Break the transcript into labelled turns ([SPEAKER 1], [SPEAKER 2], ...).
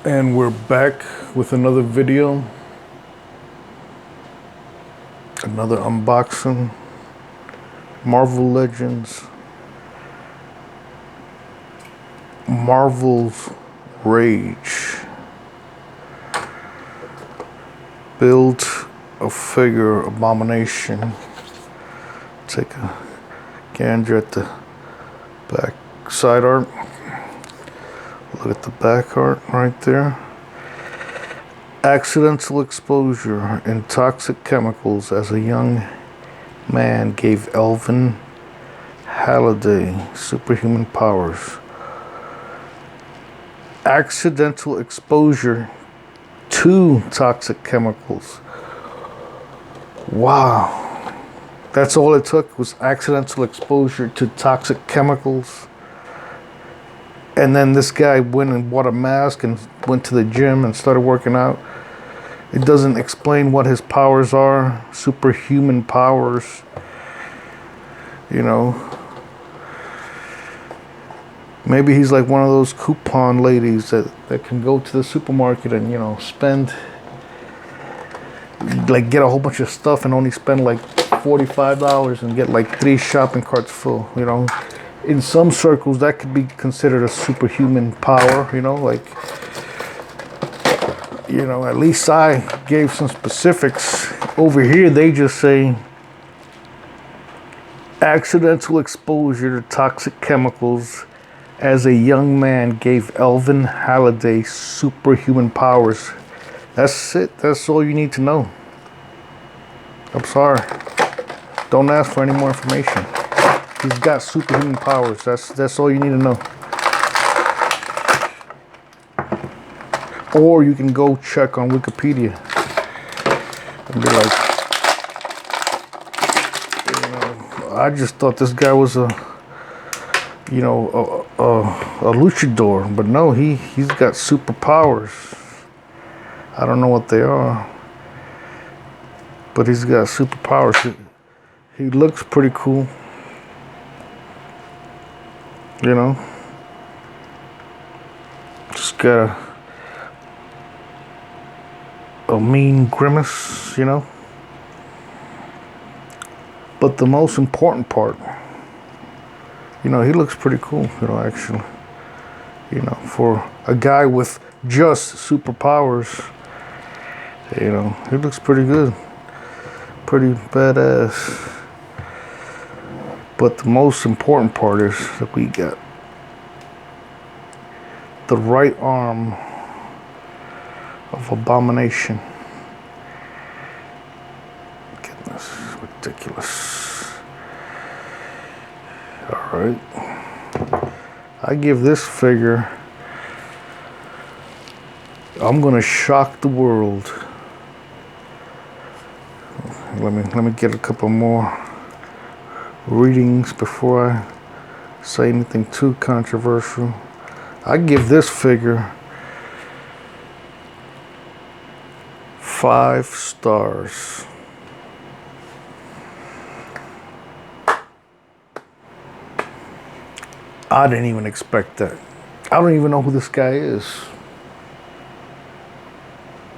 [SPEAKER 1] And we're back with another video, another unboxing. Marvel Legends, Marvel's Rage. Build a figure, Abomination. Take a gander at the back side art. Look at the back art right there. Accidental exposure in toxic chemicals as a young man gave Elvin Halliday superhuman powers. Accidental exposure to toxic chemicals. Wow. That's all it took, was accidental exposure to toxic chemicals. And then this guy went and bought a mask and went to the gym and started working out. It doesn't explain what his powers are. Superhuman powers. You know. Maybe he's like one of those coupon ladies that can go to the supermarket and, you know, spend, like, get a whole bunch of stuff and only spend like $45 and get like 3 shopping carts full, you know. In some circles, that could be considered a superhuman power, you know, like, you know, at least I gave some specifics. Over here, they just say accidental exposure to toxic chemicals as a young man gave Elvin Halliday superhuman powers. That's it. That's all you need to know. I'm sorry. Don't ask for any more information. He's got superhuman powers. That's all you need to know. Or you can go check on Wikipedia and be like, you know, I just thought this guy was a luchador, but no, he's got superpowers. I don't know what they are, but he's got superpowers. He looks pretty cool. You know, just got a mean grimace, you know. But the most important part, you know, he looks pretty cool, you know, actually. You know, for a guy with just superpowers, you know, he looks pretty good. Pretty badass. But the most important part is that we got the right arm of Abomination. Goodness, ridiculous. Alright. I give this figure, I'm gonna shock the world. Let me get a couple more readings before I say anything too controversial. I give this figure 5 stars. I didn't even expect that. I don't even know who this guy is.